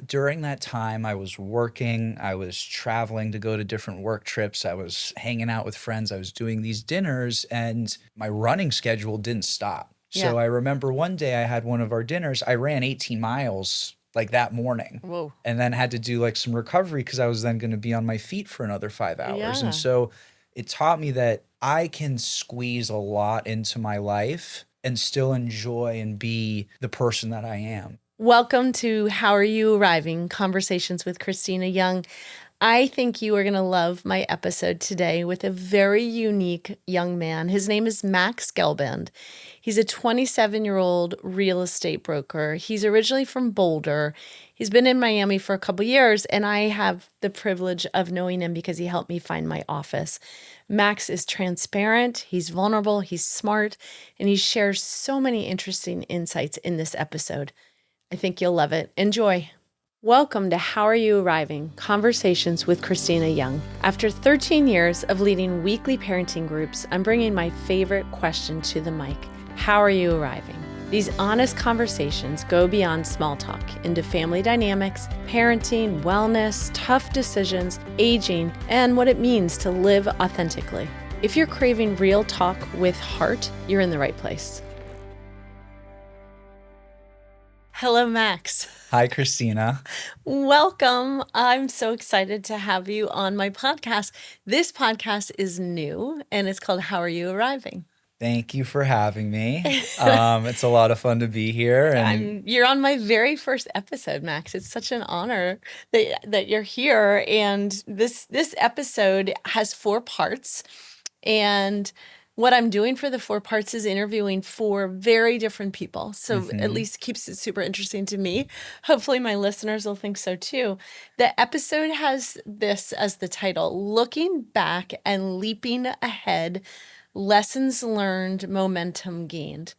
during that time, I was working, I was traveling to go to different work trips, I was hanging out with friends, I was doing these dinners, and my running schedule didn't stop. Yeah. So I remember one day I had one of our dinners, I ran 18 miles like that morning Whoa. and then had to do like some recovery because I was then going to be on my feet for another 5 hours. And Yeah. so it taught me that I can squeeze a lot into my life and still enjoy and be the person that I am. Welcome to How Are You Arriving? Conversations with Cristina Young. I think you are going to love my episode today with a very unique young man. His name is Max Gelband. He's a 27-year-old real estate broker. He's originally from Boulder. He's been in Miami for a couple years, and I have the privilege of knowing him because he helped me find my office. Max is transparent, he's vulnerable, he's smart, and he shares so many interesting insights in this episode. I think you'll love it. Enjoy. Welcome to How Are You Arriving? Conversations with Cristina Young. After 13 years of leading weekly parenting groups, I'm bringing my favorite question to the mic. How are you arriving? These honest conversations go beyond small talk into family dynamics, parenting, wellness, tough decisions, aging, and what it means to live authentically. If you're craving real talk with heart, you're in the right place. Hello, Max. Hi, Christina. Welcome. I'm so excited to have you on my podcast. This podcast is new and it's called How Are You Arriving? Thank you for having me. It's a lot of fun to be here. And you're on my very first episode, Max. It's such an honor that you're here. And this episode has 4 parts. And what I'm doing for the 4 parts is interviewing 4 very different people. So at least keeps it super interesting to me. Hopefully my listeners will think so too. The episode has this as the title, Looking Back and Leaping Ahead, Lessons Learned, Momentum Gained.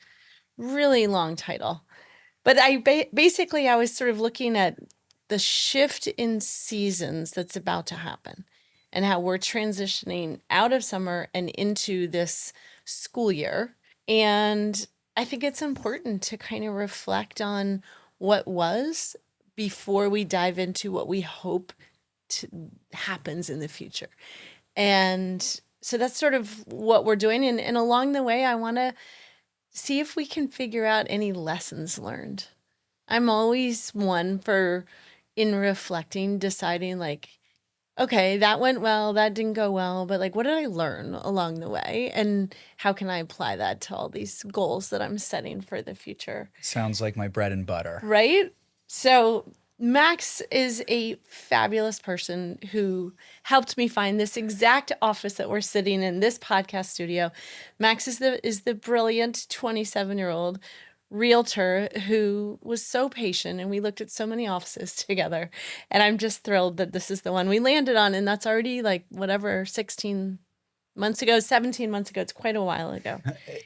Really long title. But I basically was sort of looking at the shift in seasons that's about to happen and how we're transitioning out of summer and into this school year. And I think it's important to kind of reflect on what was before we dive into what we hope happens in the future. And so that's sort of what we're doing. And along the way, I want to see if we can figure out any lessons learned. I'm always one for, in reflecting, deciding like, okay, that went well, that didn't go well, but like, what did I learn along the way? And how can I apply that to all these goals that I'm setting for the future? Sounds like my bread and butter. Right? So Max is a fabulous person who helped me find this exact office that we're sitting in, this podcast studio. Max is the brilliant 27-year-old realtor who was so patient, and we looked at so many offices together. And I'm just thrilled that this is the one we landed on, and that's already like 17 months ago. It's quite a while ago.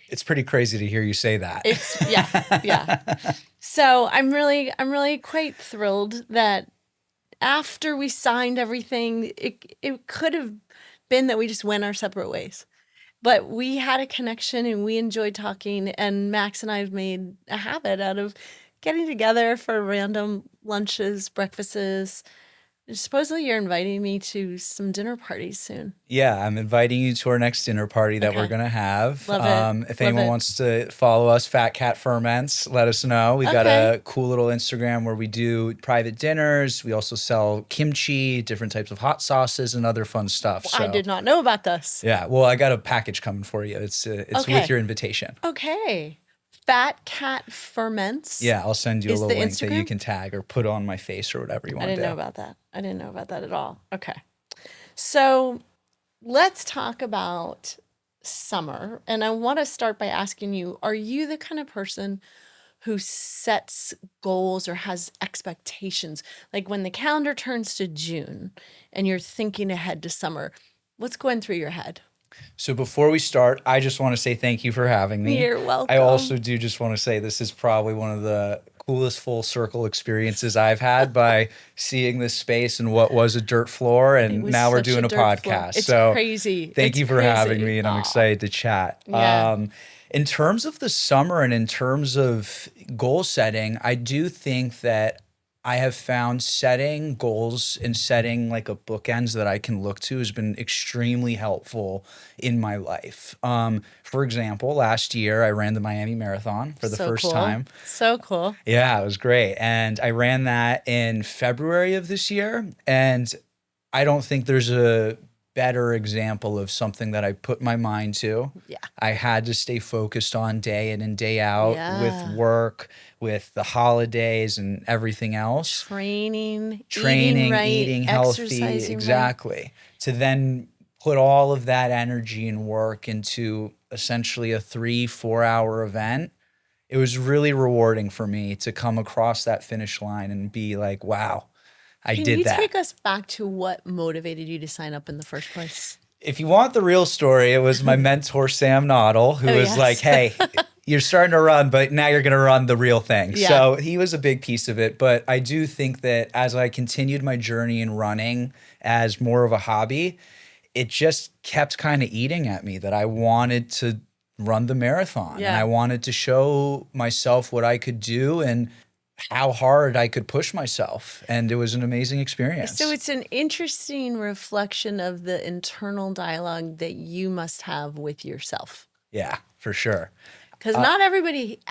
It's pretty crazy to hear you say that. Yeah. So I'm really quite thrilled that after we signed everything, it could have been that we just went our separate ways. But we had a connection and we enjoyed talking, and Max and I have made a habit out of getting together for random lunches, breakfasts. Supposedly you're inviting me to some dinner parties soon. Yeah, I'm inviting you to our next dinner party that we're going to have. Love it. If anyone wants to follow us, Fat Cat Ferments, let us know. We've got a cool little Instagram where we do private dinners. We also sell kimchi, different types of hot sauces, and other fun stuff. I did not know about this. Yeah, well, I got a package coming for you. It's with your invitation. Okay. Fat Cat Ferments. Yeah, I'll send you a little link Instagram? that you can tag or put on my face or whatever you want to do. I didn't know about that at all. Okay. So let's talk about summer. And I want to start by asking you, are you the kind of person who sets goals or has expectations? Like when the calendar turns to June and you're thinking ahead to summer, what's going through your head? So before we start, I just want to say thank you for having me. You're welcome. I also do just want to say this is probably one of the coolest full circle experiences I've had by seeing this space and what was a dirt floor, and now we're doing a podcast. It's so crazy. Thank you for having me, and I'm excited to chat. Yeah. In terms of the summer and in terms of goal setting, I do think that I have found setting goals and setting like a bookends that I can look to has been extremely helpful in my life. For example, last year I ran the Miami Marathon for the So first cool. time. So cool. Yeah, it was great. And I ran that in February of this year. And I don't think there's a better example of something that I put my mind to. Yeah. I had to stay focused on day in and day out with Yeah. work, with the holidays and everything else. Training, eating Training, right, eating healthy, exercising right. exactly. To then put all of that energy and work into essentially a 3-4 hour event. It was really rewarding for me to come across that finish line and be like, wow, I Can did you that. take us back to what motivated you to sign up in the first place? If you want the real story, it was my mentor, Sam Noddle, who Oh, was like, yes. hey, you're starting to run, but now you're going to run the real thing. Yeah. So he was a big piece of it. But I do think that as I continued my journey in running as more of a hobby, it just kept kind of eating at me that I wanted to run the marathon and I Yeah. wanted to show myself what I could do and how hard I could push myself. And it was an amazing experience. So it's an interesting reflection of the internal dialogue that you must have with yourself. Yeah, for sure. Because not everybody,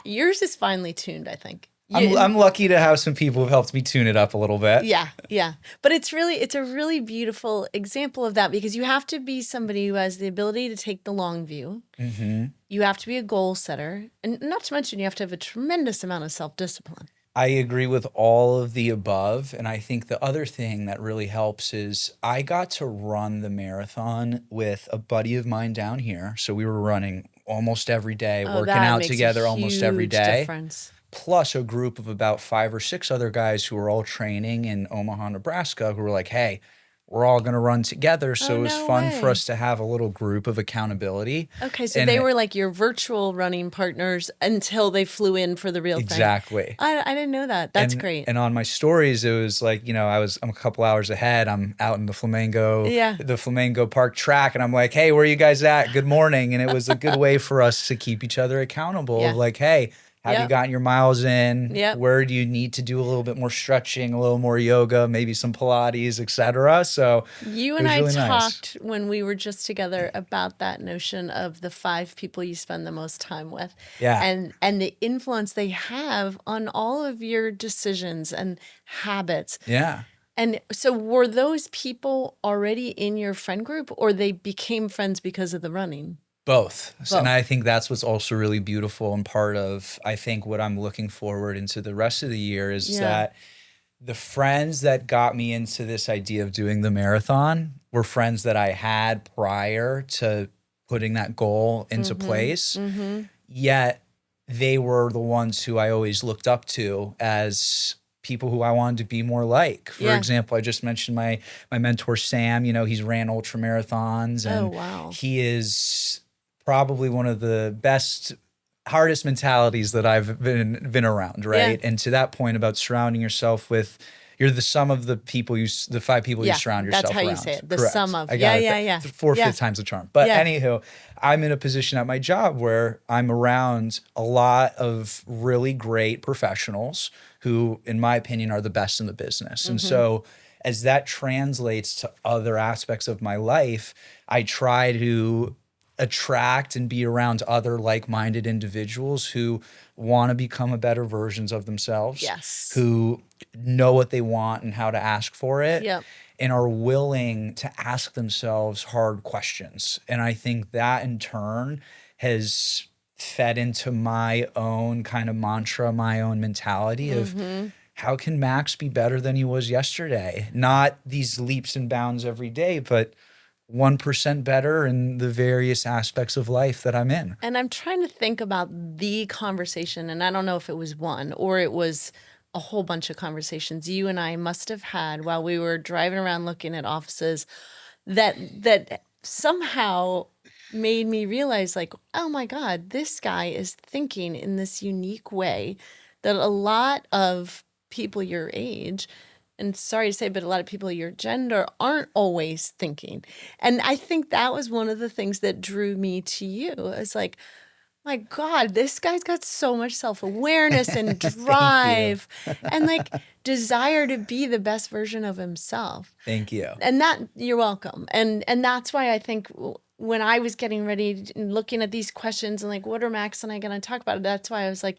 yours is finely tuned, I think. I'm lucky to have some people who've helped me tune it up a little bit. Yeah, yeah. But it's a really beautiful example of that because you have to be somebody who has the ability to take the long view. Mm-hmm. You have to be a goal setter. And not to mention, you have to have a tremendous amount of self-discipline. I agree with all of the above. And I think the other thing that really helps is I got to run the marathon with a buddy of mine down here. So we were running almost every day, Oh, working that out makes a together almost every huge day. difference. Plus a group of about 5 or 6 other guys who were all training in Omaha, Nebraska, who were like, hey, we're all going to run together. So it was no fun for way. us to have a little group of accountability. Okay, so And they were like your virtual running partners until they flew in for the real thing. exactly. I didn't know that. That's And great. and on my stories, it was like, I'm a couple hours ahead. I'm out in the Yeah. Flamingo Park track, and I'm like, hey, where are you guys at? Good morning. And it was a good way for us to keep each other accountable. Yeah. Of like, hey, have you Yep. gotten your miles in? Yep. Where do you need to do a little bit more stretching, a little more yoga, maybe some Pilates, etc. So You it and was I really nice. talked when we were just together about that notion of the 5 people you spend the most time with. Yeah. And the influence they have on all of your decisions and habits. Yeah. And so were those people already in your friend group or they became friends because of the running? Both. Both. And I think that's what's also really beautiful and part of, I think, what I'm looking forward into the rest of the year is Yeah. that the friends that got me into this idea of doing the marathon were friends that I had prior to putting that goal into place. Mm-hmm. Yet they were the ones who I always looked up to as people who I wanted to be more like. For Yeah. example, I just mentioned my mentor, Sam. He's ran ultra marathons and Oh, wow. he is probably one of the best, hardest mentalities that I've been around, right? Yeah. And to that point about surrounding yourself with, you're the sum of the 5 people you Yeah, surround yourself that's how you around. say it. The Correct. sum of. I got Yeah, it. yeah. 4/5 Yeah. times the charm. But Yeah. anywho, I'm in a position at my job where I'm around a lot of really great professionals who, in my opinion, are the best in the business. And so as that translates to other aspects of my life, I try to attract and be around other like-minded individuals who want to become a better versions of themselves, Yes. who know what they want and how to ask for it, Yep. and are willing to ask themselves hard questions. And I think that in turn has fed into my own kind of mantra, my own mentality of how can Max be better than he was yesterday? Not these leaps and bounds every day, but 1% better in the various aspects of life that I'm in. And I'm trying to think about the conversation, and I don't know if it was one or it was a whole bunch of conversations you and I must have had while we were driving around looking at offices that somehow made me realize like, oh my God, this guy is thinking in this unique way that a lot of people your age, and sorry to say, but a lot of people your gender aren't always thinking. And I think that was one of the things that drew me to you. It's like, my God, this guy's got so much self-awareness and Thank you. drive and like desire to be the best version of himself. Thank you. And that, you're welcome. And that's why I think when I was getting ready and looking at these questions and like, what are Max and I going to talk about? That's why I was like,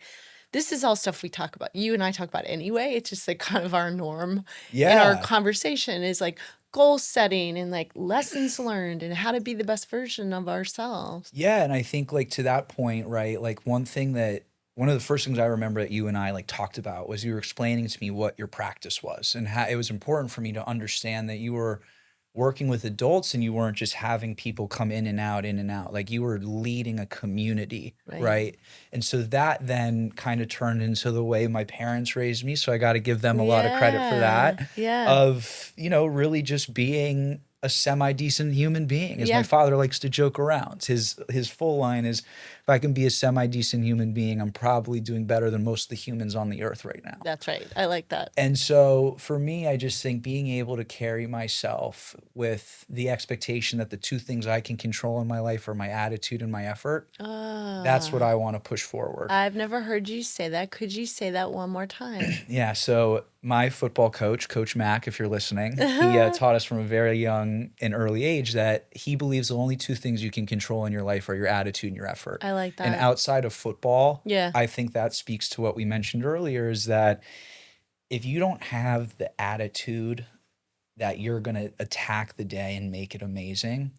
this is all stuff we talk about. You and I talk about anyway. It's just like kind of our norm in our Yeah. conversation is like goal setting and like lessons learned and how to be the best version of ourselves. Yeah, and I think like to that point, right? Like one of the first things I remember that you and I like talked about was you were explaining to me what your practice was and how it was important for me to understand that you were working with adults and you weren't just having people come in and out, in and out. Like you were leading a community, Right. right? And so that then kind of turned into the way my parents raised me. So I got to give them a lot of credit for that, Yeah. of, really just being a semi-decent human being. As my Yeah. father likes to joke around. His full line is, if I can be a semi-decent human being, I'm probably doing better than most of the humans on the earth right now. That's right. I like that. And so for me, I just think being able to carry myself with the expectation that the two things I can control in my life are my attitude and my effort, that's what I want to push forward. I've never heard you say that. Could you say that one more time? Yeah. So my football coach, Coach Mack, if you're listening, he taught us from a very young and early age that he believes the only two things you can control in your life are your attitude and your effort. I like that. And outside of football, Yeah. I think that speaks to what we mentioned earlier, is that if you don't have the attitude that you're going to attack the day and make it amazing,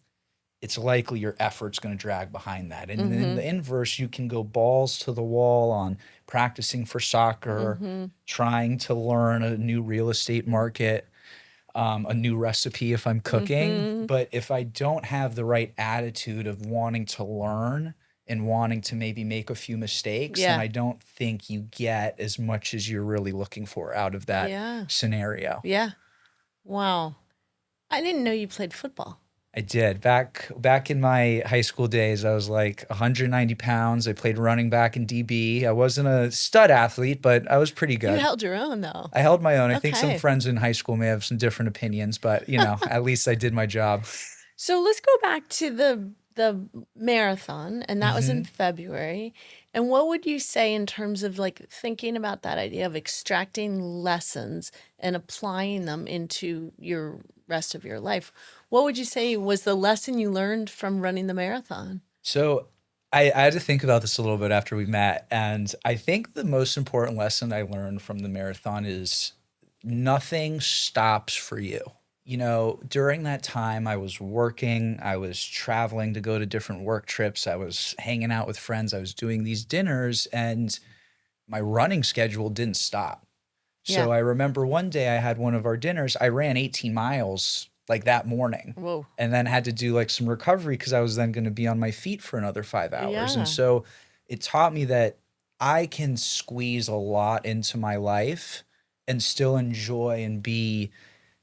it's likely your effort's going to drag behind that. And in the inverse, you can go balls to the wall on practicing for soccer, trying to learn a new real estate market, a new recipe if I'm cooking. But if I don't have the right attitude of wanting to learn and wanting to maybe make a few mistakes, then I don't think you get as much as you're really looking for out of that scenario. Yeah. Wow. I didn't know you played football. I did. Back in my high school days, I was like 190 pounds. I played running back in DB. I wasn't a stud athlete, but I was pretty good. You held your own, though. I held my own. I think some Okay. friends in high school may have some different opinions, but at least I did my job. So let's go back to the marathon, and that was in February. And what would you say in terms of like thinking about that idea of extracting lessons and applying them into your rest of your life? What would you say was the lesson you learned from running the marathon? So I had to think about this a little bit after we met. And I think the most important lesson I learned from the marathon is nothing stops for you. During that time, I was working, I was traveling to go to different work trips, I was hanging out with friends, I was doing these dinners, and my running schedule didn't stop. So Yeah. I remember one day I had one of our dinners, I ran 18 miles like that morning. Whoa. And then had to do like some recovery because I was then going to be on my feet for another 5 hours. Yeah. And so it taught me that I can squeeze a lot into my life and still enjoy and be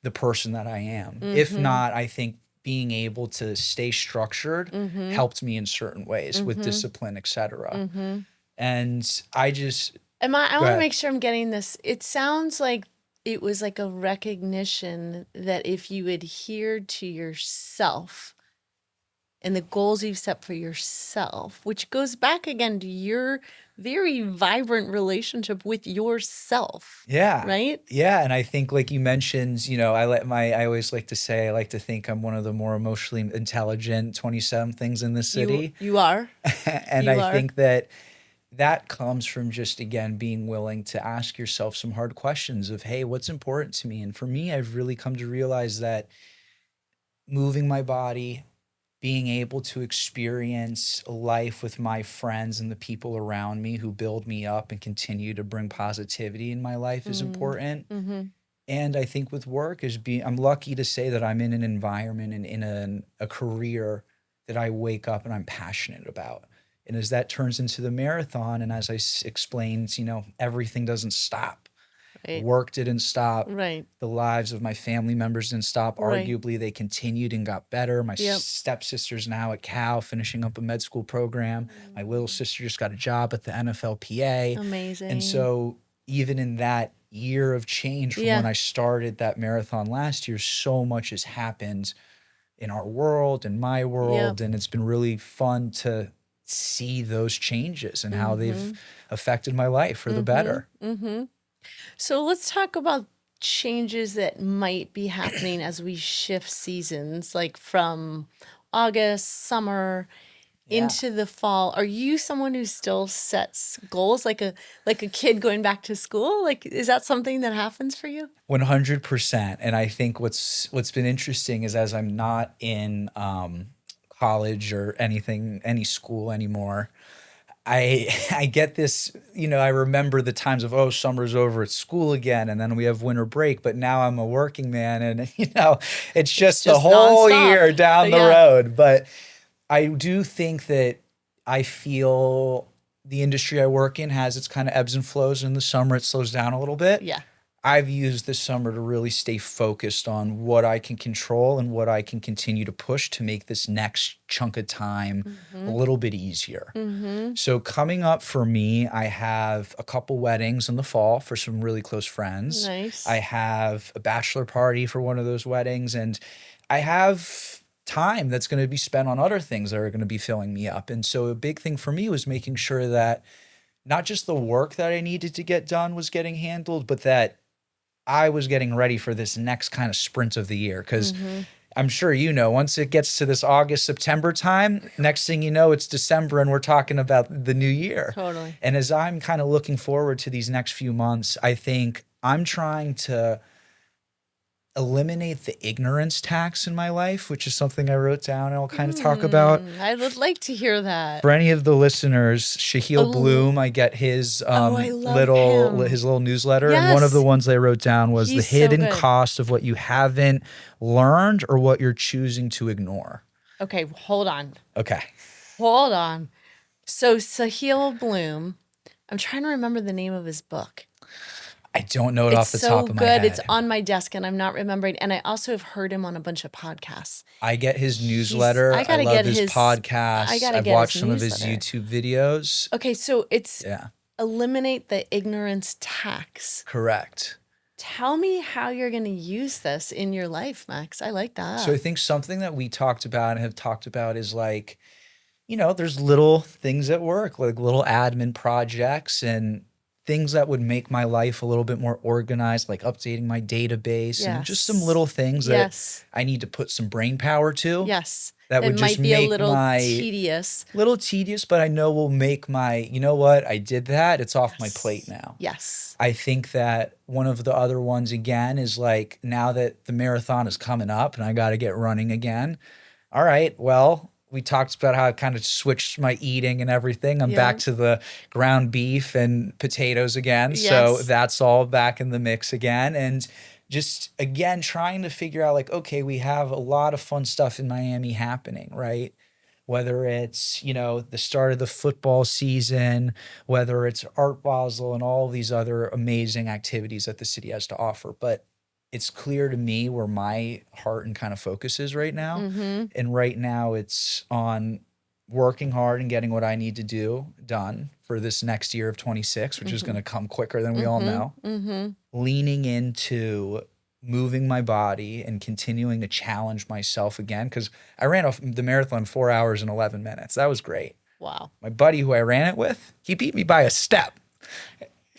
the person that I am. If not, I think being able to stay structured helped me in certain ways with discipline, etc. And I just I Go want to ahead. make sure I'm getting this. It sounds like it was like a recognition that if you adhere to yourself and the goals you've set for yourself, which goes back again to your very vibrant relationship with yourself. Yeah. Right? Yeah. And I think like you mentioned, I always like to say, I like to think I'm one of the more emotionally intelligent 27 things in the city. You are. And You I are. think that comes from just, again, being willing to ask yourself some hard questions of, hey, what's important to me? And for me, I've really come to realize that moving my body, being able to experience life with my friends and the people around me who build me up and continue to bring positivity in my life is important. And I think with work I'm lucky to say that I'm in an environment and in a career that I wake up and I'm passionate about. And as that turns into the marathon, and as I explained, everything doesn't stop. Right. Work didn't stop. Right. The lives of my family members didn't stop. Right. Arguably, they continued and got better. My Yep. stepsister's now at Cal finishing up a med school program. My little sister just got a job at the NFLPA. Amazing. And so even in that year of change from when I started that marathon last year, so much has happened in our world, in my world. And it's been really fun to see those changes and how they've affected my life for the better. So let's talk about changes that might be happening as we shift seasons, like from August, summer Yeah. into the fall. Are you someone who still sets goals like a kid going back to school? Like, is that something that happens for you? 100%. And I think what's been interesting is as I'm not in college or any school anymore, I get this, I remember the times of, oh, summer's over at school again, and then we have winter break, but now I'm a working man and it's just the just whole nonstop. year down the Yeah. road. But I do think that I feel the industry I work in has its kind of ebbs and flows. In the summer, it slows down a little bit. Yeah. I've used this summer to really stay focused on what I can control and what I can continue to push to make this next chunk of time a little bit easier. So coming up for me, I have a couple weddings in the fall for some really close friends. Nice. I have a bachelor party for one of those weddings, and I have time that's going to be spent on other things that are going to be filling me up. And so a big thing for me was making sure that not just the work that I needed to get done was getting handled, but that I was getting ready for this next kind of sprint of the year. Because I'm sure once it gets to this August, September time, next thing you know, it's December and we're talking about the new year. Totally. And as I'm kind of looking forward to these next few months, I think I'm trying to eliminate the ignorance tax in my life, which is something I wrote down and I'll kind of talk about. I would like to hear that. For any of the listeners, Shahil Oh. Bloom, I get his I love him. his little newsletter, and one of the Yes. ones I wrote down was He's the so hidden good. cost of what you haven't learned or what you're choosing to ignore. Okay, hold on. Okay. Hold on. So Sahil Bloom, I'm trying to remember the name of his book. I don't know it It's off the so top of my good. head. It's on my desk and I'm not remembering. And I also have heard him on a bunch of podcasts. I get his newsletter. I gotta love get his his- podcast. I gotta I've get his watched some of his newsletter. YouTube videos. Okay, so it's Yeah, eliminate the ignorance tax. correct. Tell me how you're going to use this in your life, Max. I like that. So I think something that we talked about and have talked about is like, there's little things at work, like little admin projects and things that would make my life a little bit more organized, like updating my database and just some Yes. little things that Yes. I need to put some brain power to. Yes. That would just might be a make little my tedious. little tedious, but I know will make my, you know what, I did that. It's off my plate now. Yes. I think that one of the other ones again is like, now that the marathon is coming up and I got to get running again. All right, well, we talked about how I kind of switched my eating and everything. I'm Yeah. back to the ground beef and potatoes again. So Yes. that's all back in the mix again. And just again, trying to figure out like, okay, we have a lot of fun stuff in Miami happening, right? Whether it's, the start of the football season, whether it's Art Basel and all these other amazing activities that the city has to offer. But it's clear to me where my heart and kind of focus is right now. And right now it's on working hard and getting what I need to do done for this next year of 26, which is going to come quicker than we all know. Leaning into moving my body and continuing to challenge myself again. Because I ran off the marathon 4 hours and 11 minutes. That was great. Wow. My buddy who I ran it with, he beat me by a step.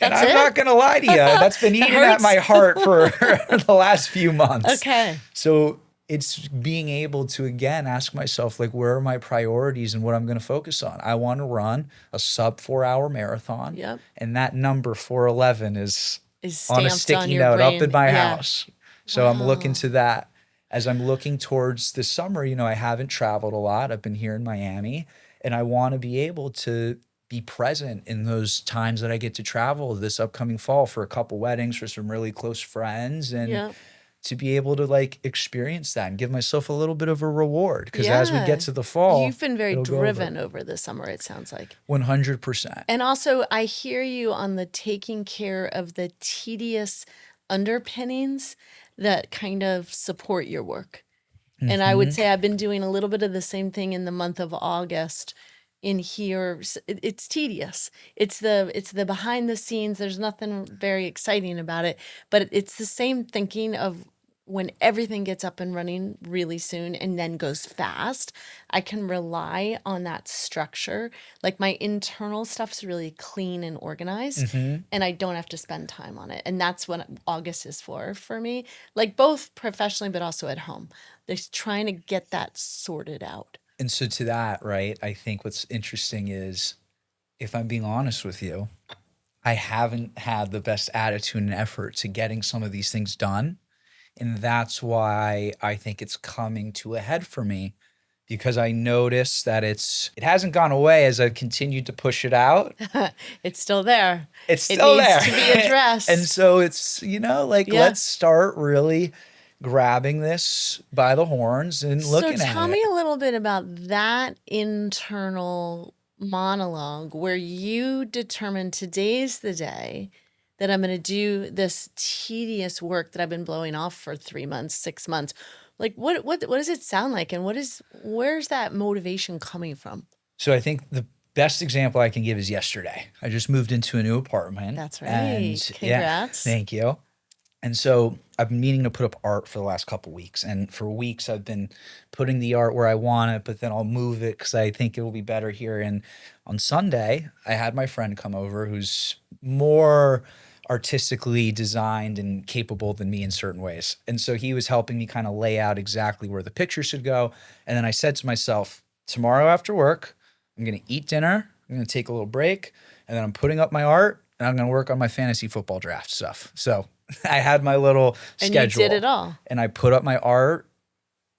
And That's I'm it? not going to lie to you. That's been eating at hurts. my heart for the last few months. Okay. So it's being able to, again, ask myself, like, where are my priorities and what I'm going to focus on? I want to run a sub 4 hour marathon. Yep. And that number 411 is Is on a stamped sticky on your note brain. up in my Yeah. house. So I'm looking to that. As I'm looking towards this summer, I haven't traveled a lot. I've been here in Miami, and I want to be able to be present in those times that I get to travel this upcoming fall for a couple weddings for some really close friends, and Yep. to be able to like experience that and give myself a little bit of a reward. Because as we Yeah. get to the fall, You've been very it'll go over. driven over the summer, it sounds like. 100%. And also, I hear you on the taking care of the tedious underpinnings that kind of support your work. And I would say I've been doing a little bit of the same thing in the month of August in here. It's tedious. It's the behind the scenes. There's nothing very exciting about it, but it's the same thinking of when everything gets up and running really soon and then goes fast, I can rely on that structure. Like my internal stuff's really clean and organized, and I don't have to spend time on it. And that's what August is for me, like both professionally, but also at home. Just trying to get that sorted out. And so to that, right, I think what's interesting is, if I'm being honest with you, I haven't had the best attitude and effort to getting some of these things done. And that's why I think it's coming to a head for me, because I notice that it hasn't gone away as I've continued to push it out. It's still there. It's It still needs there. to be addressed. And so it's, like, Yeah. let's start really grabbing this by the horns and looking So at tell it. me a little bit about that internal monologue where you determine today's the day that I'm going to do this tedious work that I've been blowing off for 3 months, 6 months. Like what does it sound like, and where's that motivation coming from? So I think the best example I can give is yesterday. I just moved into a new apartment. That's right. And yeah, Congrats. thank you. And so I've been meaning to put up art for the last couple weeks. And for weeks I've been putting the art where I want it, but then I'll move it because I think it will be better here. And on Sunday, I had my friend come over who's more artistically designed and capable than me in certain ways. And so he was helping me kind of lay out exactly where the picture should go. And then I said to myself, tomorrow after work, I'm going to eat dinner. I'm going to take a little break, and then I'm putting up my art, and I'm going to work on my fantasy football draft stuff. So I had my little schedule. And you did it all. And I put up my art.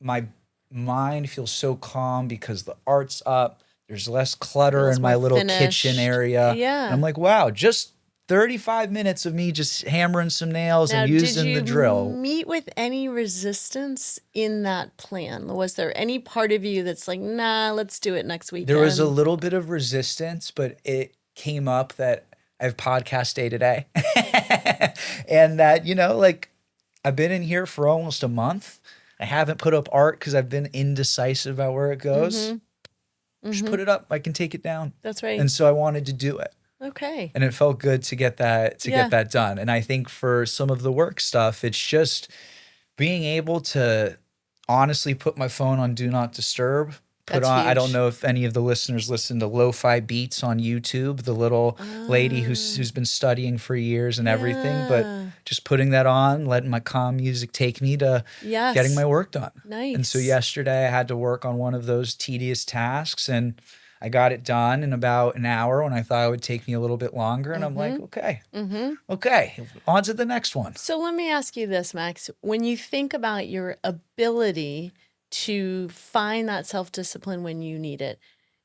My mind feels so calm because the art's up. There's less clutter Feels in my more little finished. kitchen area. Yeah. And I'm like, wow, just 35 minutes of me just hammering some nails Now, and using did the you drill. meet with any resistance in that plan? Was there any part of you that's like, nah, let's do it next weekend? There was a little bit of resistance, but it came up that I have podcast day today. And that, like, I've been in here for almost a month. I haven't put up art because I've been indecisive about where it goes. Just put it up. I can take it down. That's right. And so I wanted to do it. Okay. And it felt good to get that get that done. And I think for some of the work stuff, it's just being able to honestly put my phone on do not disturb. That's I don't huge. know if any of the listeners listen to Lo-Fi Beats on YouTube, the little lady who's been studying for years and everything, but Yeah. just putting that on, letting my calm music take me to Yes. getting my work done. Nice. And so yesterday I had to work on one of those tedious tasks, and I got it done in about an hour when I thought it would take me a little bit longer. And I'm like, okay, on to the next one. So let me ask you this, Max. When you think about your ability to find that self-discipline when you need it,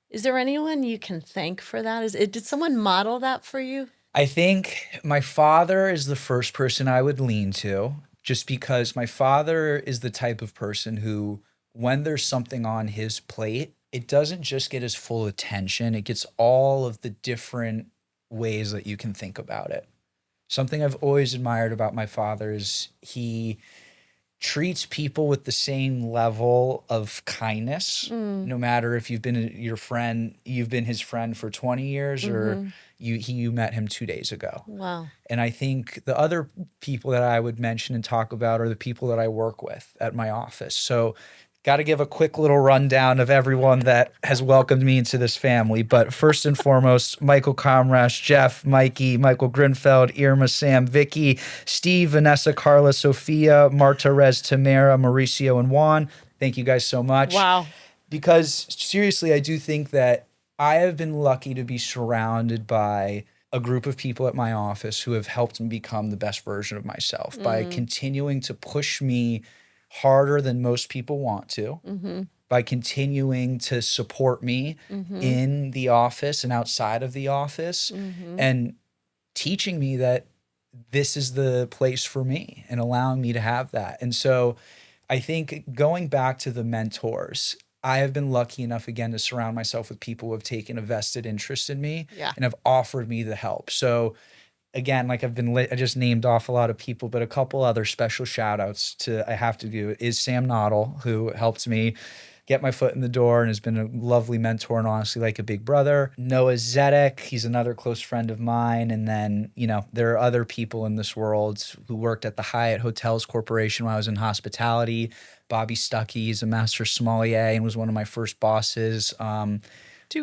is there anyone you can thank for that? Did someone model that for you? I think my father is the first person I would lean to, just because my father is the type of person who, when there's something on his plate, it doesn't just get his full attention. It gets all of the different ways that you can think about it. Something I've always admired about my father is he treats people with the same level of kindness, no matter if you've been his friend for 20 years or you met him 2 days ago. Wow. And I think the other people that I would mention and talk about are the people that I work with at my office. So got to give a quick little rundown of everyone that has welcomed me into this family. But first and foremost, Michael Comrash, Jeff, Mikey, Michael Grinfeld, Irma, Sam, Vicky, Steve, Vanessa, Carla, Sophia, Marta, Rez, Tamara, Mauricio, and Juan. Thank you guys so much. Wow. Because seriously, I do think that I have been lucky to be surrounded by a group of people at my office who have helped me become the best version of myself by continuing to push me harder than most people want to, by continuing to support me in the office and outside of the office, and teaching me that this is the place for me and allowing me to have that. And so I think going back to the mentors, I have been lucky enough again to surround myself with people who have taken a vested interest in me and have offered me the help. So again, like I just named off a lot of people, but a couple other special shout outs I have to do is Sam Noddle, who helped me get my foot in the door and has been a lovely mentor and honestly like a big brother. Noah Zedek, he's another close friend of mine. And then, there are other people in this world who worked at the Hyatt Hotels Corporation when I was in hospitality. Bobby Stuckey is a master sommelier and was one of my first bosses. Do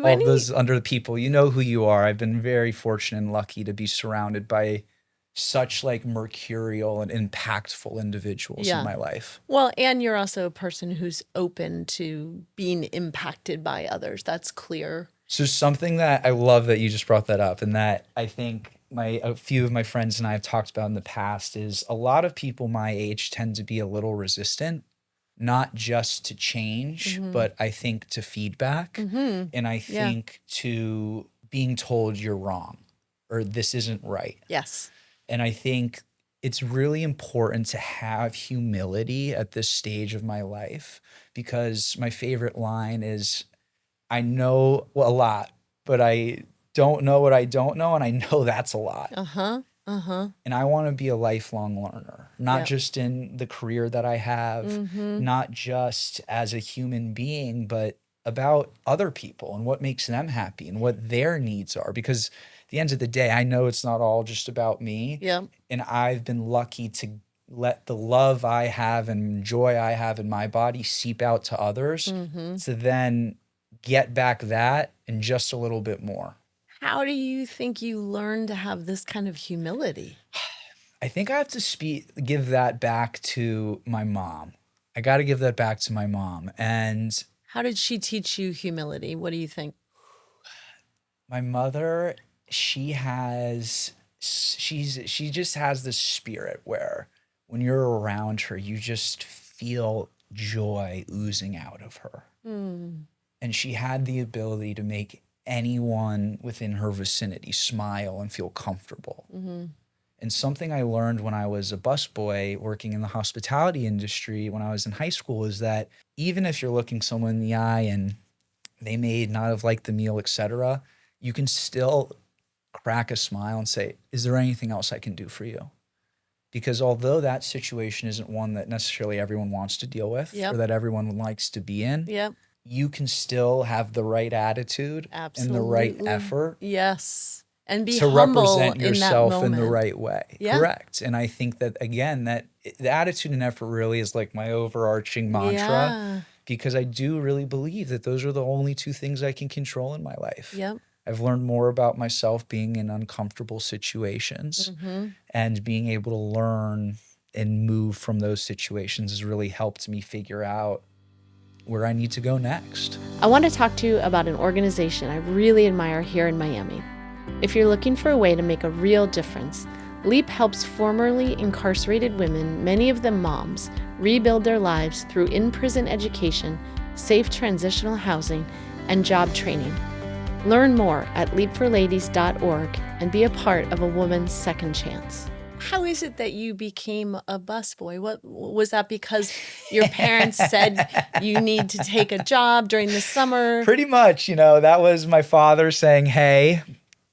All of any those under the people, you know who you are. I've been very fortunate and lucky to be surrounded by such like mercurial and impactful individuals in Yeah. my life. Well, and you're also a person who's open to being impacted by others. That's clear. So something that I love that you just brought that up, and that I think a few of my friends and I have talked about in the past, is a lot of people my age tend to be a little resistant, not just to change, but I think to feedback. And I Yeah. think to being told you're wrong or this isn't right. Yes. And I think it's really important to have humility at this stage of my life, because my favorite line is, I know a lot, but I don't know what I don't know. And I know that's a lot. And I want to be a lifelong learner, not Yep. just in the career that I have, not just as a human being, but about other people and what makes them happy and what their needs are. Because at the end of the day, I know it's not all just about me. Yep. And I've been lucky to let the love I have and joy I have in my body seep out to others to then get back that and just a little bit more. How do you think you learn to have this kind of humility? I think I have to give that back to my mom. I got to give that back to my mom. And How did she teach you humility? What do you think? my mother, she just has this spirit where when you're around her, you just feel joy oozing out of her. And she had the ability to make anyone within her vicinity smile and feel comfortable. And something I learned when I was a busboy working in the hospitality industry when I was in high school is that even if you're looking someone in the eye and they may not have liked the meal, etc., you can still crack a smile and say, is there anything else I can do for you? Because although that situation isn't one that necessarily everyone wants to deal with or that everyone likes to be in, you can still have the right attitude and the right effort. Yes. And be to humble represent in that yourself in the moment. right way. Yeah. Correct. And I think that, again, that the attitude and effort really is like my overarching mantra, Yeah. because I do really believe that those are the only two things I can control in my life. Yep. I've learned more about myself being in uncomfortable situations, and being able to learn and move from those situations has really helped me figure out where I need to go next. I want to talk to you about an organization I really admire here in Miami. If you're looking for a way to make a real difference, LEAP helps formerly incarcerated women, many of them moms, rebuild their lives through in-prison education, safe transitional housing, and job training. Learn more at leapforladies.org and be a part of a woman's second chance. How is it that you became a busboy? What was that, because your parents said you need to take a job during the summer? Pretty much, that was my father saying, hey,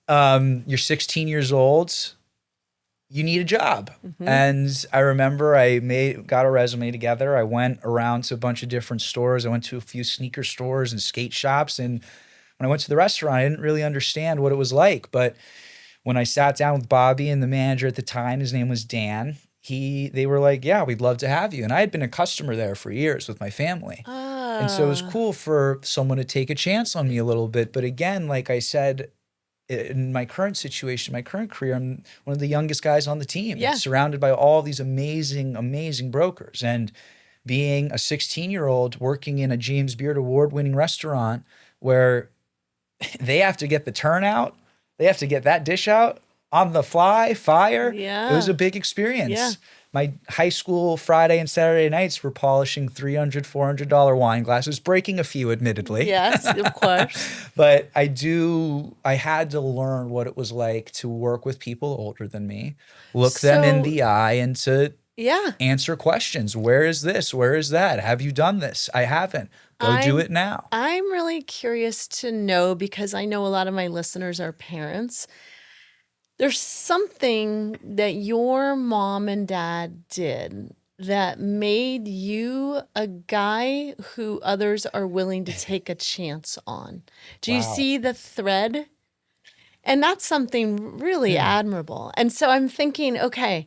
you're 16 years old, you need a job. And I remember I got a resume together. I went around to a bunch of different stores. I went to a few sneaker stores and skate shops. And when I went to the restaurant, I didn't really understand what it was like. But when I sat down with Bobby and the manager at the time, his name was Dan, they were like, yeah, we'd love to have you. And I had been a customer there for years with my family. And so it was cool for someone to take a chance on me a little bit. But again, like I said, in my current situation, my current career, I'm one of the youngest guys on the team, surrounded by all these amazing, amazing brokers. And being a 16-year-old working in a James Beard award-winning restaurant where they have to get the turnout, they have to get that dish out on the fly, fire. Yeah. It was a big experience. Yeah. My high school Friday and Saturday nights were polishing $300, $400 wine glasses, breaking a few, admittedly. Yes, of course. But I had to learn what it was like to work with people older than me, look them in the eye, and to answer questions. Where is this? Where is that? Have you done this? I haven't. Go do it now. I'm really curious to know, because I know a lot of my listeners are parents. There's something that your mom and dad did that made you a guy who others are willing to take a chance on? Do you Wow. see the thread? And that's something really admirable. And so I'm thinking, okay,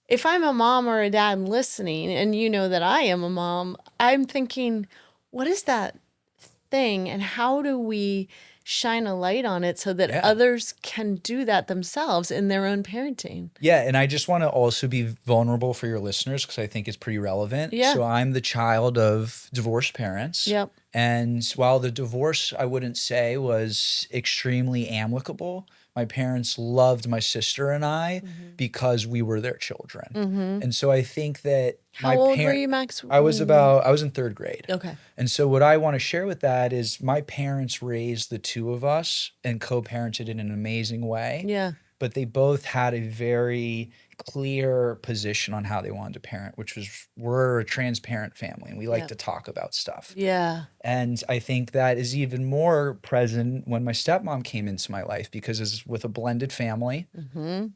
if I'm a mom or a dad listening, and you know that I am a mom, I'm thinking, what is that thing, and how do we shine a light on it so that Yeah. others can do that themselves in their own parenting? Yeah, and I just want to also be vulnerable for your listeners because I think it's pretty relevant. Yeah. So I'm the child of divorced parents. Yep. And while the divorce, I wouldn't say was extremely amicable, my parents loved my sister and I because we were their children. And so I think that How old were you, Max? I was in third grade. Okay. And so what I want to share with that is my parents raised the two of us and co-parented in an amazing way. Yeah. But they both had a very clear position on how they wanted to parent, which was we're a transparent family and we like Yep. to talk about stuff. Yeah. And I think that is even more present when my stepmom came into my life because as with a blended family,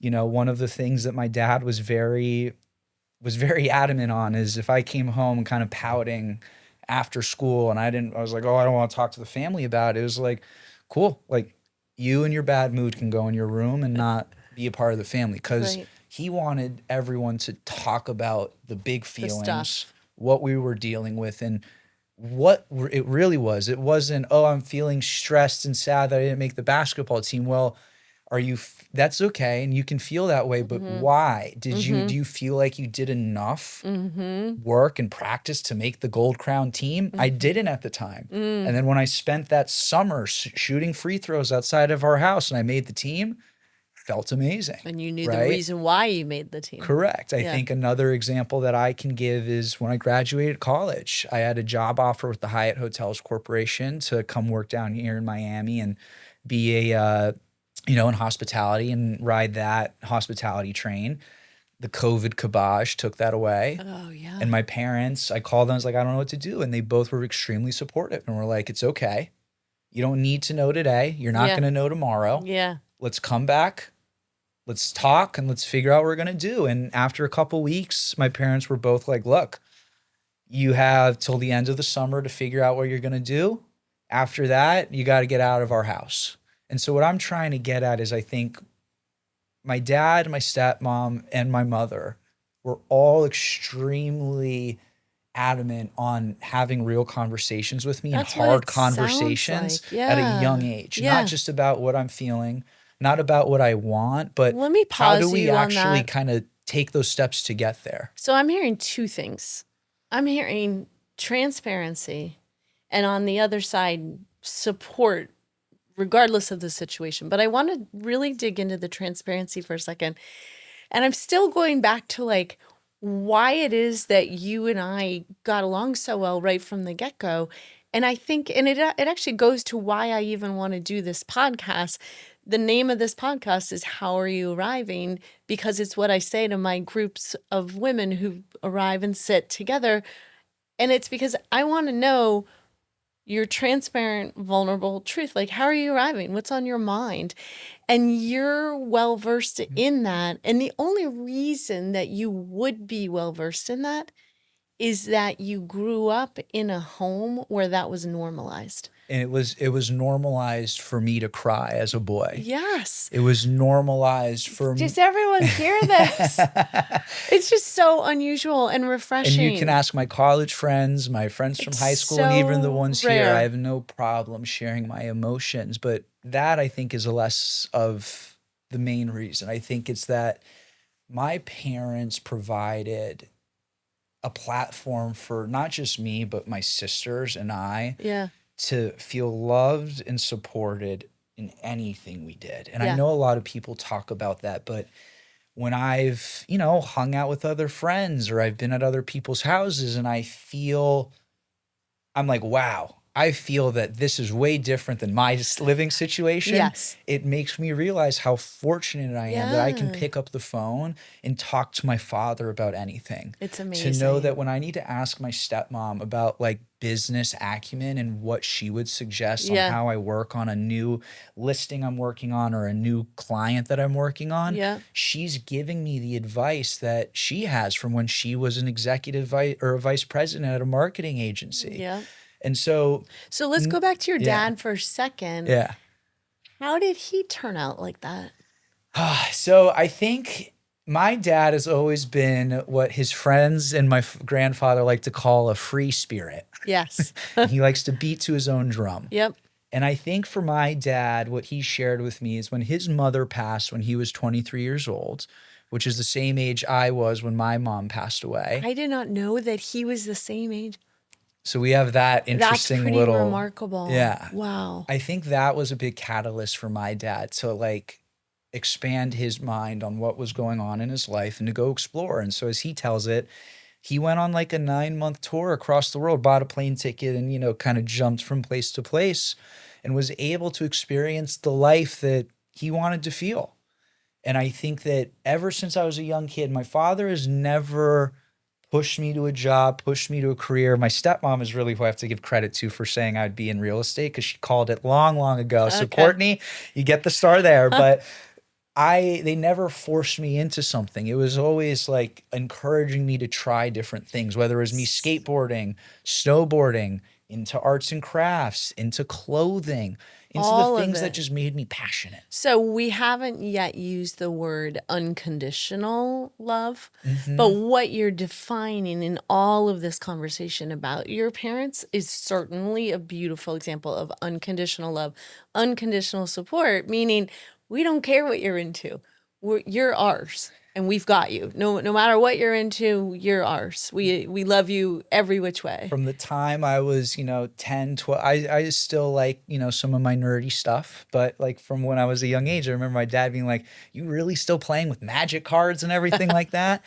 you know, one of the things that my dad was very adamant on is if I came home kind of pouting after school and I was like, oh, I don't want to talk to the family about it. It was like, cool. Like you and your bad mood can go in your room and not be a part of the family because Right. he wanted everyone to talk about the big feelings, stuff. what we were dealing with and what it really was. It wasn't, oh, I'm feeling stressed and sad that I didn't make the basketball team. Well, that's okay and you can feel that way, but why do you feel like you did enough work and practice to make the Gold Crown team? I didn't at the time. And then when I spent that summer shooting free throws outside of our house and I made the team, felt amazing. And you knew the right? reason why you made the team. Correct. I Yeah. think another example that I can give is when I graduated college, I had a job offer with the Hyatt Hotels Corporation to come work down here in Miami and be in hospitality and ride that hospitality train. The COVID kibosh took that away. Oh, yeah. And my parents, I called them, I was like, I don't know what to do. And they both were extremely supportive and were like, it's okay. You don't need to know today. You're not Yeah. going to know tomorrow. Yeah. Let's come back. Let's talk and let's figure out what we're going to do. And after a couple weeks, my parents were both like, look, you have till the end of the summer to figure out what you're going to do. After that, you got to get out of our house. And so what I'm trying to get at is I think my dad, my stepmom, and my mother were all extremely adamant on having real conversations with me That's and what hard it sounds conversations like. at Yeah. a young age. Yeah. Not just about what I'm feeling, not about what I want, but Let me how do pause we you on actually that. kind of take those steps to get there? So I'm hearing two things. I'm hearing transparency, and on the other side, support, regardless of the situation. But I want to really dig into the transparency for a second. And I'm still going back to like why it is that you and I got along so well right from the get-go. And I think, and it actually goes to why I even want to do this podcast. The name of this podcast is How Are You Arriving? Because it's what I say to my groups of women who arrive and sit together. And it's because I want to know your transparent, vulnerable truth. Like, how are you arriving? What's on your mind? And you're well versed in that. And the only reason that you would be well versed in that is that you grew up in a home where that was normalized. And it was normalized for me to cry as a boy. Yes. It was normalized for me. Does everyone hear this? It's just so unusual and refreshing. And you can ask my college friends, my friends from It's high school, and even the so ones here. rare. I have no problem sharing my emotions. But that, I think, is less of the main reason. I think it's that my parents provided a platform for not just me, but my sisters and I Yeah. to feel loved and supported in anything we did. And Yeah. I know a lot of people talk about that, but when I've, hung out with other friends or I've been at other people's houses and I'm like, wow, I feel that this is way different than my living situation. Yes. It makes me realize how fortunate I am that I can Yeah. pick up the phone and talk to my father about anything. It's To know amazing. that when I need to ask my stepmom about like business acumen and what she would suggest on Yeah. how I work on a new listing I'm working on or a new client that I'm working on, Yeah. she's giving me the advice that she has from when she was an executive or a vice president at a marketing agency. Yeah. And so, So let's go back to your yeah. dad for a second. Yeah. How did he turn out like that? So I think my dad has always been what his friends and my grandfather like to call a free spirit. Yes. He likes to beat to his own drum. Yep. And I think for my dad, what he shared with me is when his mother passed when he was 23 years old, which is the same age I was when my mom passed away. I did not know that he was the same age. So we have that That's interesting pretty little, remarkable. yeah. Wow. I think that was a big catalyst for my dad to like expand his mind on what was going on in his life and to go explore. And so as he tells it, he went on like a 9-month tour across the world, bought a plane ticket and, kind of jumped from place to place and was able to experience the life that he wanted to feel. And I think that ever since I was a young kid, my father has never pushed me to a job, pushed me to a career. My stepmom is really who I have to give credit to for saying I'd be in real estate because she called it long, long ago. So Okay. Courtney, you get the star there. But they never forced me into something. It was always like encouraging me to try different things, whether it was me skateboarding, snowboarding, into arts and crafts, into clothing, into All the of things that it. just made me passionate. So we haven't yet used the word unconditional love, Mm-hmm. but what you're defining in all of this conversation about your parents is certainly a beautiful example of unconditional love, unconditional support, meaning we don't care what you're into. You're ours. And we've got you. No matter what you're into, you're ours. We love you every which way. From the time I was, 10, 12, I still like, some of my nerdy stuff. But like from when I was a young age, I remember my dad being like, you really still playing with magic cards and everything like that?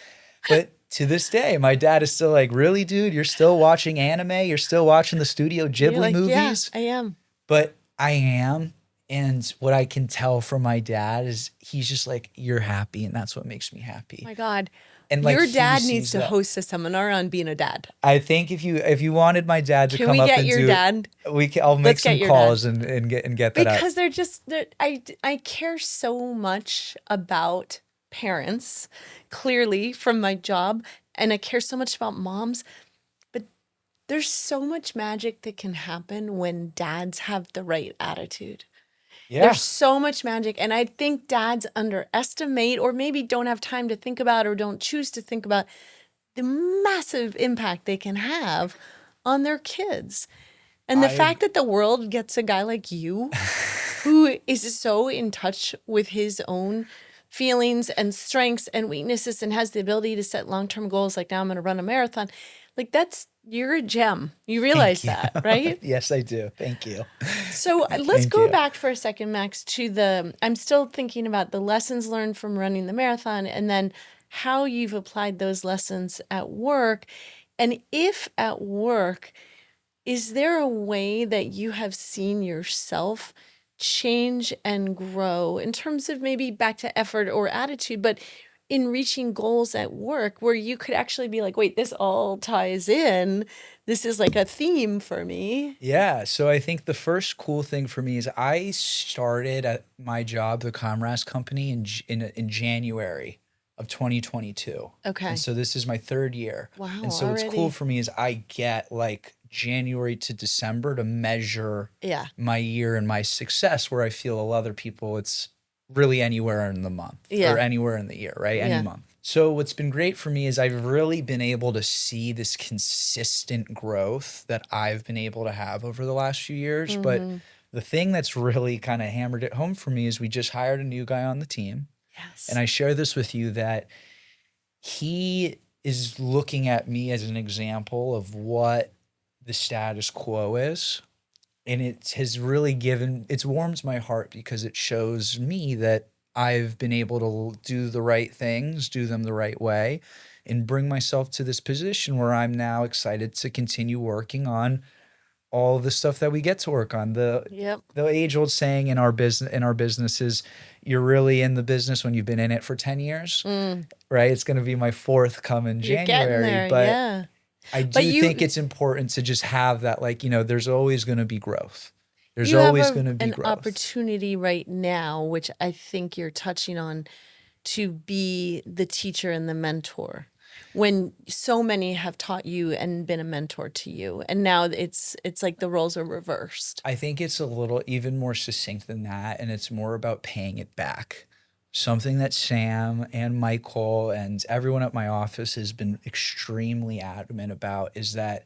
But to this day, my dad is still like, really, dude, you're still watching anime? You're still watching the Studio You're Ghibli like, movies? yeah, I am. But I am. And what I can tell from my dad is he's just like, you're happy. And that's what makes me happy. My God. And like, Your he dad sees needs to that. host a seminar on being a dad. I think if you wanted my dad to Can come we up get and your do dad? I'll make Let's get some your calls and get that out. Because I care so much about parents, clearly from my job, and I care so much about moms, but there's so much magic that can happen when dads have the right attitude. Yeah. There's so much magic, and I think dads underestimate or maybe don't have time to think about or don't choose to think about the massive impact they can have on their kids. And the fact that the world gets a guy like you who is so in touch with his own feelings and strengths and weaknesses and has the ability to set long-term goals, like now I'm going to run a marathon, like you're a gem. You realize that, right? Yes, I do. Thank you. So let's Thank go you. back for a second, Max, to I'm still thinking about the lessons learned from running the marathon and then how you've applied those lessons at work. And if at work, is there a way that you have seen yourself change and grow in terms of maybe back to effort or attitude, but in reaching goals at work where you could actually be like, wait, this all ties in. This is like a theme for me. Yeah. So I think the first cool thing for me is I started at my job, the Comras Company, in January of 2022. Okay. And so this is my third year. Wow, And so what's already. cool for me is I get like January to December to measure Yeah. my year and my success, where I feel a lot of other people it's really anywhere in the month Yeah. or anywhere in the year, right? Yeah. Any month. So what's been great for me is I've really been able to see this consistent growth that I've been able to have over the last few years. But the thing that's really kind of hammered it home for me is we just hired a new guy on the team. Yes. And I share this with you that he is looking at me as an example of what the status quo is. And it has really it's warmed my heart because it shows me that I've been able to do the right things, do them the right way, and bring myself to this position where I'm now excited to continue working on all the stuff that we get to work on. Yep. The age old saying in our business is, you're really in the business when you've been in it for 10 years, right? It's going to be my fourth come in You're getting January, there, but yeah. I But do think it's important to just have that, like, there's always going to be growth. There's you have always going to be an growth. opportunity right now, which I think you're touching on, to be the teacher and the mentor, when so many have taught you and been a mentor to you, and now it's like the roles are reversed. I think it's a little even more succinct than that, and it's more about paying it back. Something that Sam and Michael and everyone at my office has been extremely adamant about is that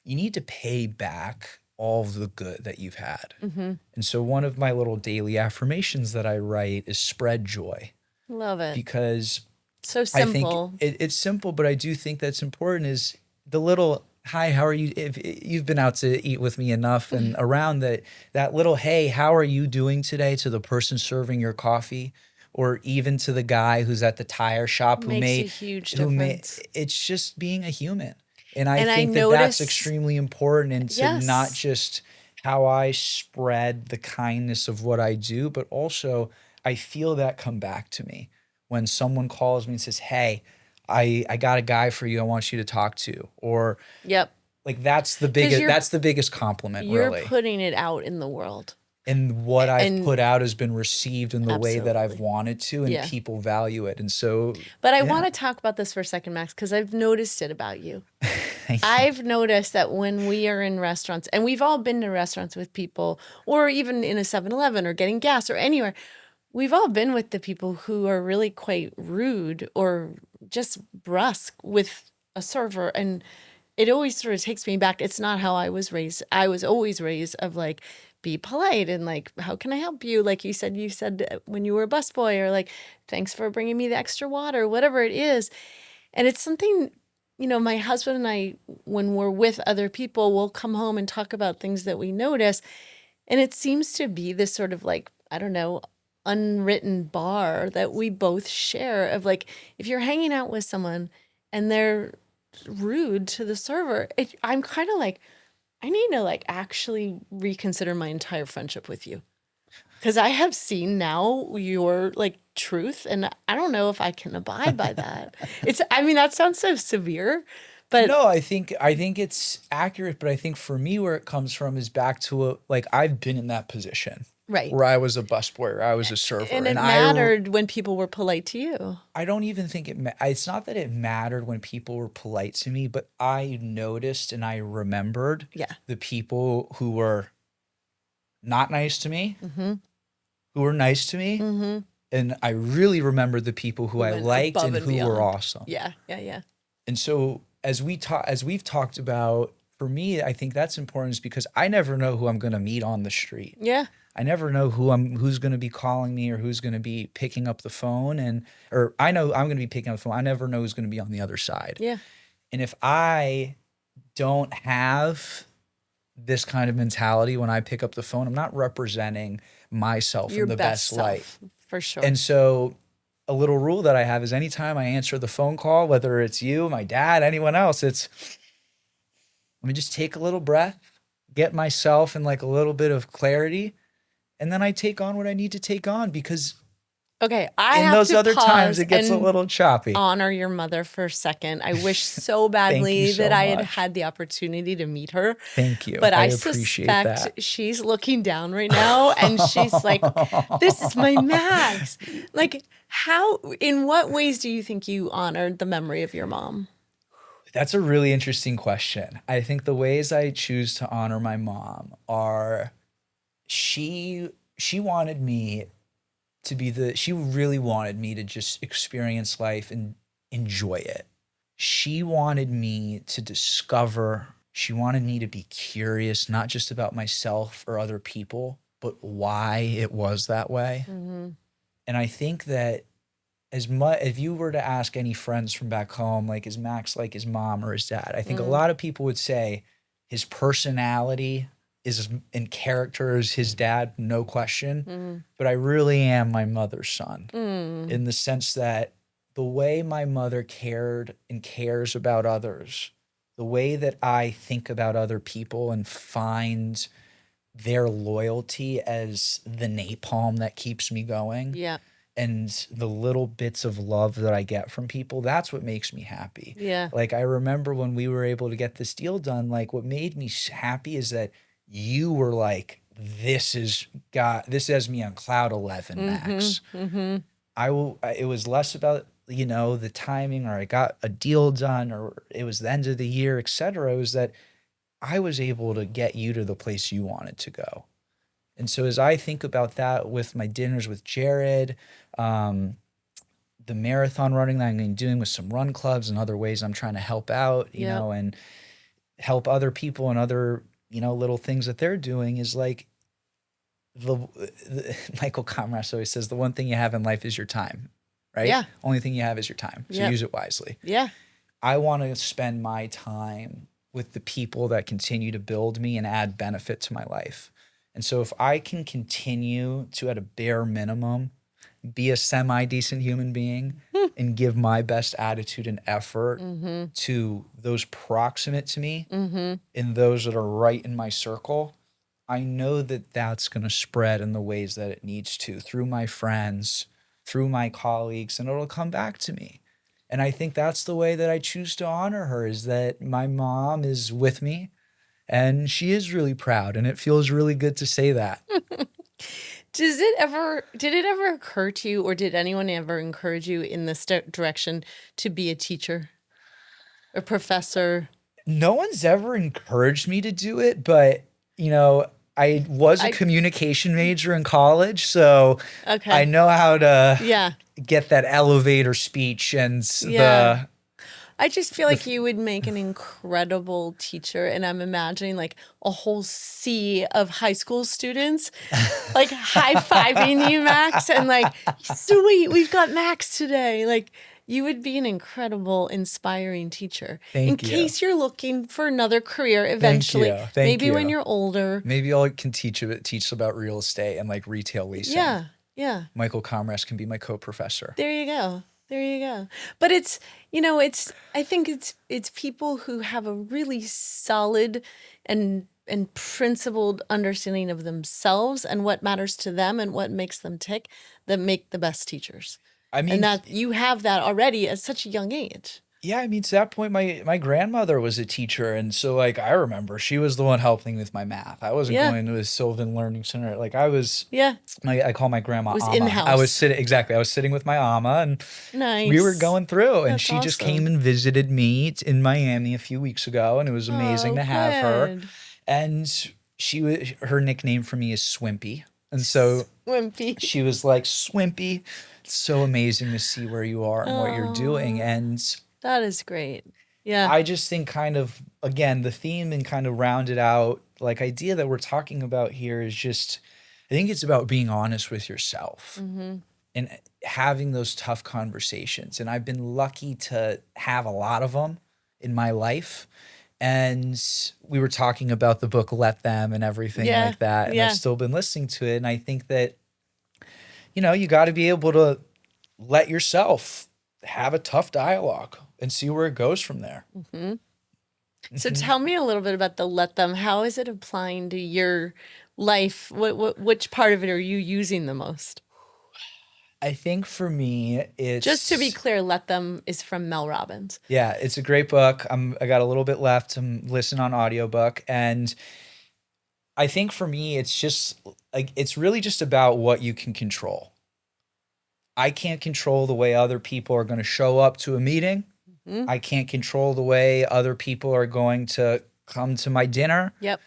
you need to pay back all of the good that you've had. And so one of my little daily affirmations that I write is spread joy, Love it. because So I think simple. it's simple, but I do think that's important is the little, hi, how are you? If you've been out to eat with me enough and around that little, hey, how are you doing today, to the person serving your coffee, or even to the guy who's at the tire shop Makes a huge difference. it's just being a human. And I And I think that's notice- extremely important, and to Yes. not just how I spread the kindness of what I do, but also I feel that come back to me when someone calls me and says, hey, I got a guy for you I want you to talk to. Or Yep. like that's the biggest compliment, You're really. putting it out in the world. And what I've and- put out has been received in the way that I've Absolutely. wanted to, and Yeah. people value it. And so But I yeah. want to talk about this for a second, Max, because I've noticed it about you. Thank you. I've noticed that when we are in restaurants, and we've all been to restaurants with people, or even in a 7-Eleven or getting gas or anywhere, we've all been with the people who are really quite rude or just brusque with a server. And it always sort of takes me back. It's not how I was raised. I was always raised of like, be polite and like, how can I help you? Like you said when you were a busboy, or like, thanks for bringing me the extra water, whatever it is. And it's something, my husband and I, when we're with other people, we'll come home and talk about things that we notice. And it seems to be this sort of like, I don't know, unwritten bar that we both share of like, if you're hanging out with someone and they're rude to the server, I'm kind of like, I need to like actually reconsider my entire friendship with you. Because I have seen now your like truth, and I don't know if I can abide by that. That sounds so severe, but No, I think it's accurate, but I think for me where it comes from is back to like I've been in that position. Right. Where I was a busboy, or I was a server. and it mattered when people were polite to you. I don't even think it's not that it mattered when people were polite to me, but I noticed and I remembered the people who were not nice to me, who were nice to me. And I really remembered the people who I went liked above and who beyond. were awesome. Yeah. And so as we've talked about, for me, I think that's important, is because I never know who I'm going to meet on the street. Yeah. I never know who's going to be calling me or who's going to be picking up the phone, or I know I'm going to be picking up the phone. I never know who's going to be on the other side. Yeah. And if I don't have this kind of mentality when I pick up the phone, I'm not representing myself Your in the best light. For sure. And so a little rule that I have is anytime I answer the phone call, whether it's you, my dad, anyone else, it's let me just take a little breath, get myself in like a little bit of clarity, and then I take on what I need to take on, because okay, I in have those to other pause times it gets a and little choppy. honor your mother for a second. I wish so badly so that I had much. had the opportunity to meet her. Thank you. But I appreciate suspect that. she's looking down right now and she's like, this is my Max. Like, in what ways do you think you honored the memory of your mom? That's a really interesting question. I think the ways I choose to honor my mom are she wanted me to she really wanted me to just experience life and enjoy it. She wanted me to discover, she wanted me to be curious, not just about myself or other people, but why it was that way. Mm-hmm. And I think that if you were to ask any friends from back home, like, is Max like his mom or his dad? I think a lot of people would say his personality is in character as his dad, no question. But I really am my mother's son in the sense that the way my mother cared and cares about others, the way that I think about other people and find their loyalty as the napalm that keeps me going, Yeah. and the little bits of love that I get from people, that's what makes me happy. Yeah. Like, I remember when we were able to get this deal done, like, what made me happy is that you were like, this has me on cloud 11, Max. It was less about, the timing, or I got a deal done, or it was the end of the year, etc. It was that I was able to get you to the place you wanted to go. And so as I think about that with my dinners with Jared, um, the marathon running that I'm gonna be doing with some run clubs and other ways I'm trying to help out, Yep. and help other people and other, little things that they're doing, is like the Michael Comras always says, the one thing you have in life is your time, right? Yeah. Only thing you have is your time. So Yep. use it wisely. Yeah. I want to spend my time with the people that continue to build me and add benefit to my life. And so if I can continue to, at a bare minimum, be a semi-decent human being and give my best attitude and effort to those proximate to me and those that are right in my circle, I know that that's going to spread in the ways that it needs to, through my friends, through my colleagues, and it'll come back to me. And I think that's the way that I choose to honor her, is that my mom is with me and she is really proud, and it feels really good to say that. Did it ever occur to you, or did anyone ever encourage you in this direction to be a teacher, a professor? No one's ever encouraged me to do it, but I was a communication major in college, so Okay. I know how to Yeah. get that elevator speech and Yeah. I just feel like you would make an incredible teacher, and I'm imagining like a whole sea of high school students like high-fiving you, Max, and like, sweet, we've got Max today. Like, you would be an incredible, inspiring teacher. Thank you. Case you're looking for another career eventually. Thank Maybe when you. you're older. Maybe I can teach about real estate and like retail leasing. Yeah. Yeah. Michael Comras can be my co-professor. There you go. There you go. But I think it's people who have a really solid and principled understanding of themselves and what matters to them and what makes them tick that make the best teachers. I mean, And that you have that already at such a young age. Yeah, I mean, to that point, my grandmother was a teacher, and so like I remember she was the one helping with my math. I wasn't going to a Sylvan Learning Center. Like I was, I call my grandma was Amma. in-house. I was sitting with my Amma, and Nice. we were going through, and That's she just awesome. came and visited me in Miami a few weeks ago, and it was amazing to have her. Good. And her nickname for me is Swimpy, and so Wimpy. she was like, Swimpy, it's so amazing to see where you are and what you're doing, and That is great. Yeah. I just think kind of, again, the theme and kind of rounded out like idea that we're talking about here is just, I think it's about being honest with yourself and having those tough conversations. And I've been lucky to have a lot of them in my life. And we were talking about the book, Let Them, and everything like that. And I've still been listening to it. And I think that, you got to be able to let yourself have a tough dialogue and see where it goes from there. So tell me a little bit about the Let Them. How is it applying to your life? Which part of it are you using the most? I think for me, it's... Just to be clear, Let Them is from Mel Robbins. Yeah, it's a great book. I got a little bit left to listen on audiobook. And I think for me, it's just like, it's really just about what you can control. I can't control the way other people are going to show up to a meeting. I can't control the way other people are going to come to my dinner. Yep.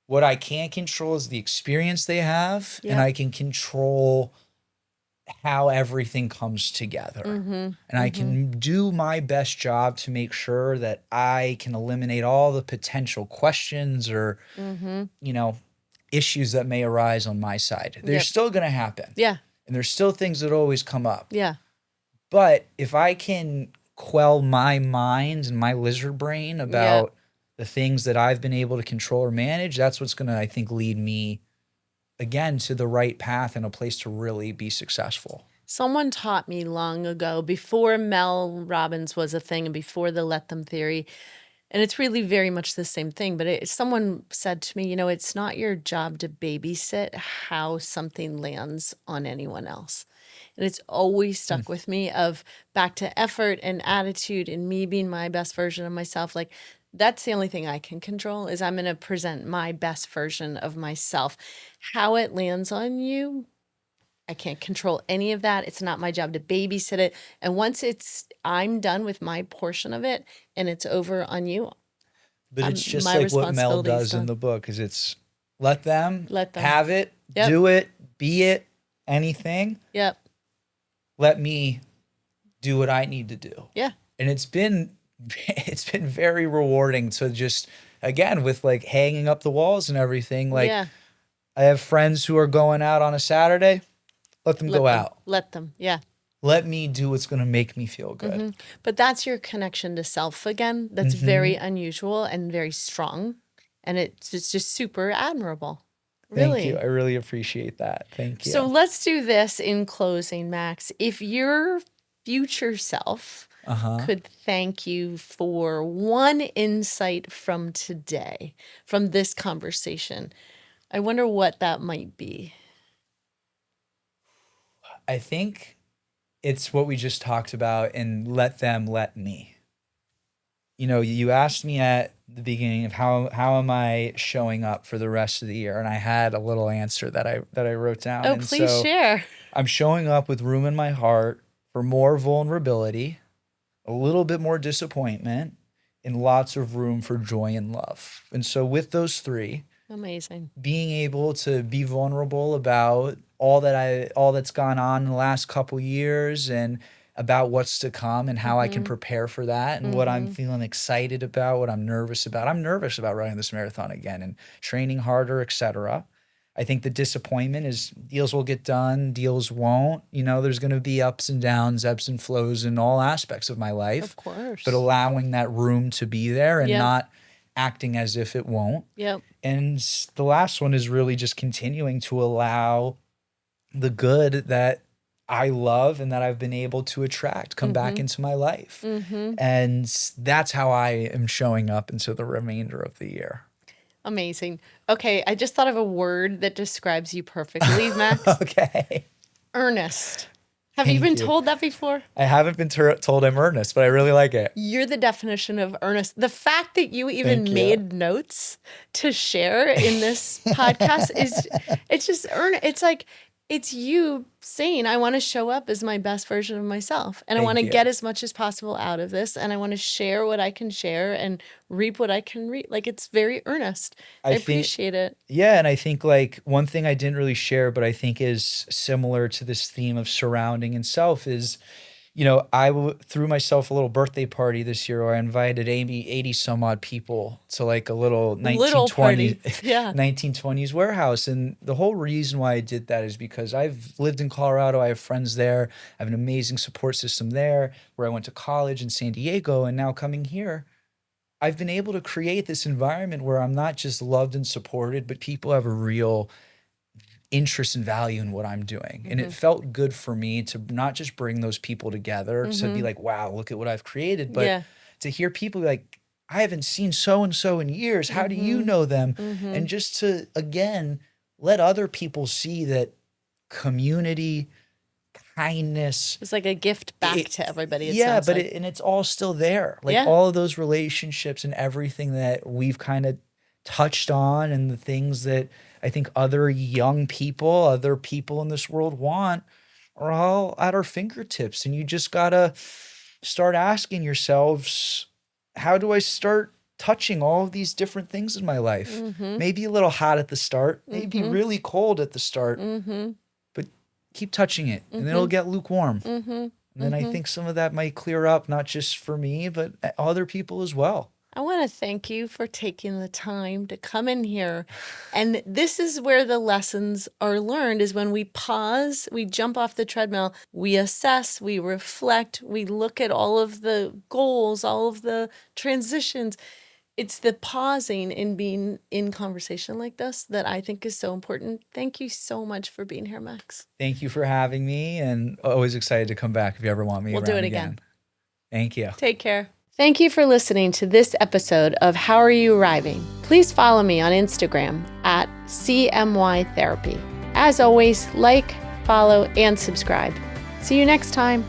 What I can control is the experience they have, and I can control how everything comes together. And I can do my best job to make sure that I can eliminate all the potential questions or, issues that may arise on my side. They're still going to happen. Yeah. And there's still things that always come up. Yeah. But if I can quell my mind and my lizard brain about the things that I've been able to control or manage, that's what's going to, I think, lead me, again, to the right path and a place to really be successful. Someone taught me long ago, before Mel Robbins was a thing and before the Let Them theory, And it's really very much the same thing. But someone said to me, it's not your job to babysit how something lands on anyone else. And it's always stuck with me of back to effort and attitude and me being my best version of myself. Like, that's the only thing I can control is I'm going to present my best version of myself. How it lands on you, I can't control any of that. It's not my job to babysit it. And once I'm done with my portion of it and it's over on you, But it's just my like what Mel responsibility is does in done. the book is it's let them Let them. have it, Yep. do it, be it, anything. Yep. Let me do what I need to do. Yeah. And it's been very rewarding to just, again, with like hanging up the walls and everything. Like yeah. I have friends who are going out on a Saturday. Let them go out. Let them. Yeah. Let me do what's going to make me feel good. But that's your connection to self again. That's very unusual and very strong. And it's just super admirable. Really. Thank you. I really appreciate that. Thank you. So let's do this in closing, Max. If your future self could thank you for one insight from today, from this conversation, I wonder what that might be. I think it's what we just talked about and let them let me. You asked me at the beginning of how am I showing up for the rest of the year, and I had a little answer that I wrote down. Oh, and please so share. I'm showing up with room in my heart for more vulnerability, a little bit more disappointment, and lots of room for joy and love. And so with those three, Amazing. being able to be vulnerable about all that's gone on in the last couple years and about what's to come and how I can prepare for that and what I'm feeling excited about, what I'm nervous about. I'm nervous about running this marathon again and training harder, etc. I think the disappointment is deals will get done, deals won't. There's going to be ups and downs, ebbs and flows in all aspects of my life. Of course. But allowing that room to be there and Yep. not acting as if it won't. Yep. And the last one is really just continuing to allow the good that I love and that I've been able to attract come back into my life. And that's how I am showing up into the remainder of the year. Amazing. Okay, I just thought of a word that describes you perfectly, Max. Okay. Earnest. Have you Thank been you. told that before? I haven't been told I'm earnest, but I really like it. You're the definition of earnest. The fact that you even Thank you. made notes to share in this podcast it's just it's like it's you saying, I want to show up as my best version of myself. And I Thank want to you. get as much as possible out of this. And I want to share what I can share and reap what I can reap. Like, it's very earnest. I appreciate it. Yeah, and I think like one thing I didn't really share, but I think is similar to this theme of surrounding and self is, I threw myself a little birthday party this year where I invited 80 some odd people to like a little 1920s warehouse. And the whole reason why I did that is because I've lived in Colorado. I have friends there. I have an amazing support system there where I went to college in San Diego. And now coming here, I've been able to create this environment where I'm not just loved and supported, but people have a real interest and value in what I'm doing. And it felt good for me to not just bring those people together to be like, wow, look at what I've created, but to hear people be like, I haven't seen so-and-so in years. How do you know them? And just to, again, let other people see that community, kindness. It's like a gift back to everybody. And it's all still there. Like all of those relationships and everything that we've kind of touched on and the things that I think other young people, other people in this world want are all at our fingertips. And you just got to start asking yourselves, how do I start touching all of these different things in my life? Maybe a little hot at the start, maybe really cold at the start, but keep touching it and it'll get lukewarm. And then I think some of that might clear up, not just for me, but other people as well. I want to thank you for taking the time to come in here. And this is where the lessons are learned, is when we pause, we jump off the treadmill, we assess, we reflect, we look at all of the goals, all of the transitions. It's the pausing and being in conversation like this that I think is so important. Thank you so much for being here, Max. Thank you for having me, and always excited to come back if you ever want me We'll around do it again. Thank you. Take care. Thank you for listening to this episode of How Are You Arriving? Please follow me on Instagram at CMY Therapy. As always, like, follow, and subscribe. See you next time.